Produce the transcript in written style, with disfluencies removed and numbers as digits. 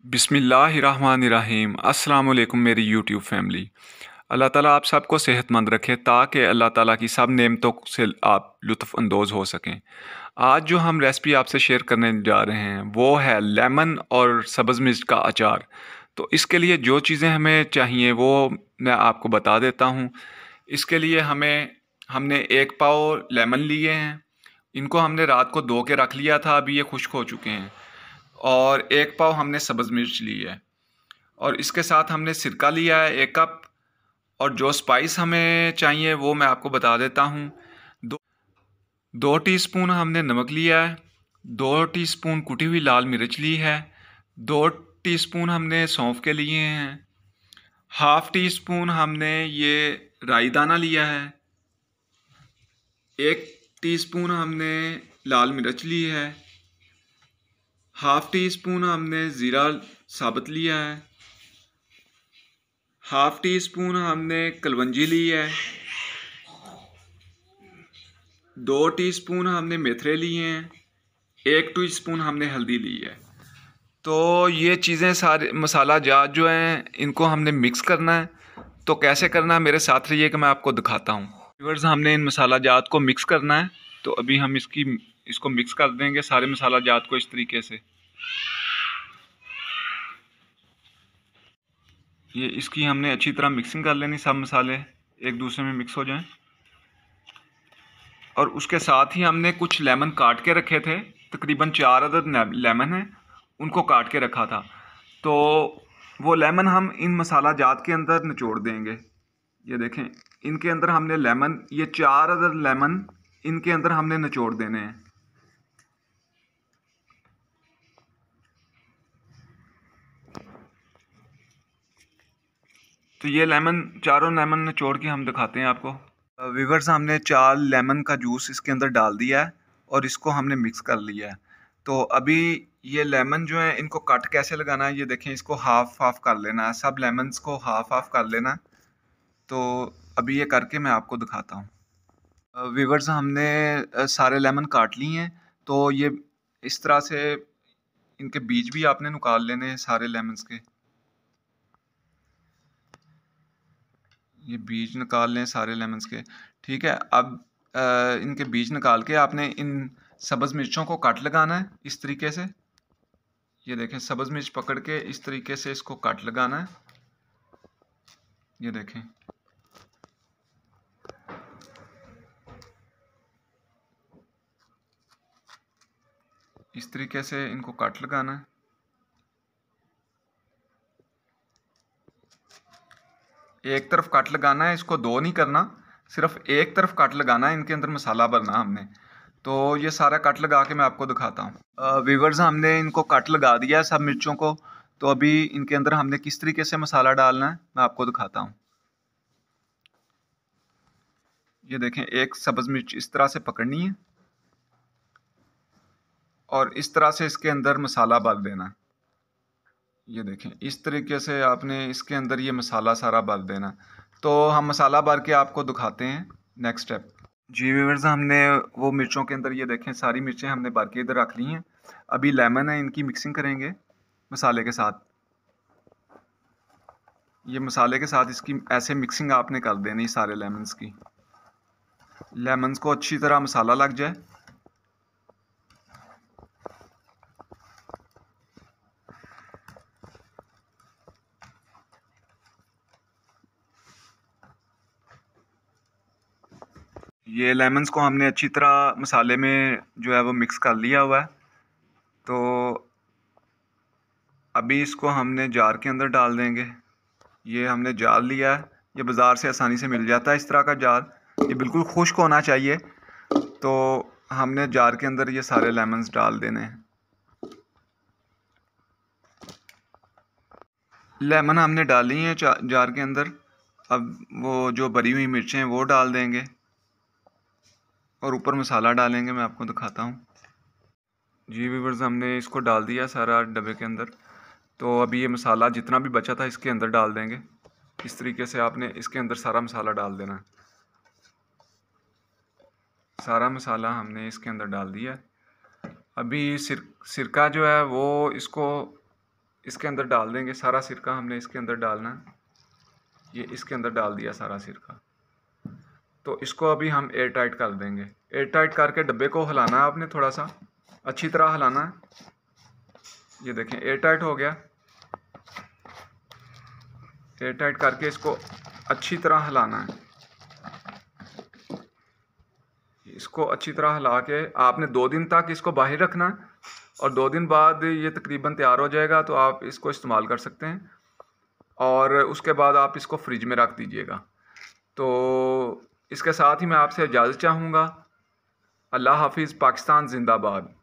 बिस्मिल्लाहिर्रहमानिर्रहीम। अस्सलाम वालेकुम मेरी यूट्यूब फैमिली। अल्लाह ताला आप सबको सेहतमंद रखे ताकि अल्लाह ताला की सब नेमतों से आप लुत्फ़ अंदोज़ हो सकें। आज जो हम रेसिपी आपसे शेयर करने जा रहे हैं वो है लेमन और सब्ज़ मिर्च का अचार। तो इसके लिए जो चीज़ें हमें चाहिए वो मैं आपको बता देता हूँ। इसके लिए हमने 1 पाव लेमन लिए हैं। इनको हमने रात को धो के रख लिया था, अभी ये खुश्क हो चुके हैं। और 1 पाव हमने सब्ज़ मिर्च ली है और इसके साथ हमने सिरका लिया है 1 कप। और जो स्पाइस हमें चाहिए वो मैं आपको बता देता हूँ। दो 2 टीस्पून हमने नमक लिया है, 2 टीस्पून कुटी हुई लाल मिर्च ली है, 2 टीस्पून हमने सौंफ के लिए हैं, हाफ़ टी स्पून हमने ये राई दाना लिया है, 1 टीस्पून हमने लाल मिर्च ली है, हाफ़ टी स्पून हमने ज़ीरा साबुत लिया है, हाफ़ टी स्पून हमने कलवंजी ली है, 2 टीस्पून हमने मेथरे लिए हैं, 1 टीस्पून हमने हल्दी ली है। तो ये चीज़ें सारे मसाला जात जो हैं इनको हमने मिक्स करना है। तो कैसे करना है मेरे साथ रहिए कि मैं आपको दिखाता हूँ। व्यूअर्स, हमने इन मसाला जात को मिक्स करना है। तो अभी हम इसको मिक्स कर देंगे सारे मसाला जात को इस तरीके से। ये इसकी हमने अच्छी तरह मिक्सिंग कर लेनी, सब मसाले एक दूसरे में मिक्स हो जाएं। और उसके साथ ही हमने कुछ लेमन काट के रखे थे, तकरीबन 4 अदद लेमन है, उनको काट के रखा था। तो वो लेमन हम इन मसाला जात के अंदर निचोड़ देंगे। ये देखें, इनके अंदर हमने लेमन, ये 4 अदद लेमन इनके अंदर हमने निचोड़ देने हैं। तो ये लेमन, चारों लेमन निचोड़ के हम दिखाते हैं आपको। व्यूअर्स, हमने 4 लेमन का जूस इसके अंदर डाल दिया है और इसको हमने मिक्स कर लिया है। तो अभी ये लेमन जो है इनको कट कैसे लगाना है, ये देखें, इसको हाफ हाफ कर लेना है, सब लेमन्स को हाफ हाफ कर लेना है। तो अभी ये करके मैं आपको दिखाता हूँ। व्यूअर्स, हमने सारे लेमन काट लिए हैं। तो ये इस तरह से इनके बीज भी आपने निकाल लेने हैं सारे लेमन्स के। ये बीज निकाल लें सारे लेमन्स के। ठीक है, अब इनके बीज निकाल के आपने इन सब्ज़ मिर्चों को कट लगाना है इस तरीके से। ये देखें, सब्ज़ मिर्च पकड़ के इस तरीके से इसको कट लगाना है। ये देखें, इस तरीके से इनको कट लगाना है। एक तरफ कट लगाना है, इसको दो नहीं करना, सिर्फ एक तरफ कट लगाना है, इनके अंदर मसाला भरना हमने। तो ये सारा कट लगा के मैं आपको दिखाता हूँ। व्यूअर्स, हमने इनको कट लगा दिया है सब मिर्चों को। तो अभी इनके अंदर हमने किस तरीके से मसाला डालना है मैं आपको दिखाता हूँ। ये देखें, एक सब्ज़ मिर्च इस तरह से पकड़नी है और इस तरह से इसके अंदर मसाला भर देना है। ये देखें, इस तरीके से आपने इसके अंदर ये मसाला सारा भर देना। तो हम मसाला भर के आपको दिखाते हैं नेक्स्ट स्टेप। जी व्यूअर्स, हमने वो मिर्चों के अंदर, ये देखें, सारी मिर्चें हमने भर के इधर रख ली हैं। अभी लेमन है, इनकी मिक्सिंग करेंगे मसाले के साथ। ये मसाले के साथ इसकी ऐसे मिक्सिंग आपने कर देनी सारे लेमन्स की। लेमन्स को अच्छी तरह मसाला लग जाए। ये लेमन्स को हमने अच्छी तरह मसाले में जो है वो मिक्स कर लिया हुआ है। तो अभी इसको हमने जार के अंदर डाल देंगे। ये हमने जार लिया है, ये बाज़ार से आसानी से मिल जाता है इस तरह का जार। ये बिल्कुल खुश्क होना चाहिए। तो हमने जार के अंदर ये सारे लेमन्स डाल देने हैं। लेमन हमने डाली हैं जार के अंदर। अब वो जो भरी हुई मिर्चें हैं वो डाल देंगे और ऊपर मसाला डालेंगे, मैं आपको दिखाता हूँ। जी व्यूअर्स, हमने इसको डाल दिया सारा डब्बे के अंदर। तो अभी ये मसाला जितना भी बचा था इसके अंदर डाल देंगे। इस तरीके से आपने इसके अंदर सारा मसाला डाल देना है। सारा मसाला हमने इसके अंदर डाल दिया। अभी सिरका जो है वो इसको इसके अंदर डाल देंगे। सारा सिरका हमने इसके अंदर डालना है। ये इसके अंदर डाल दिया सारा सिरका। तो इसको अभी हम एयर टाइट कर देंगे। एयर टाइट करके डब्बे को हिलाना है आपने, थोड़ा सा अच्छी तरह हिलाना है। ये देखें एयर टाइट हो गया। एयर टाइट करके इसको अच्छी तरह हिलाना है। इसको अच्छी तरह हिला के आपने 2 दिन तक इसको बाहर रखना है, और 2 दिन बाद ये तकरीबन तैयार हो जाएगा तो आप इसको इस्तेमाल कर सकते हैं। और उसके बाद आप इसको फ्रिज में रख दीजिएगा। तो इसके साथ ही मैं आपसे इजाज़त चाहूँगा। अल्लाह हाफिज़। पाकिस्तान जिंदाबाद।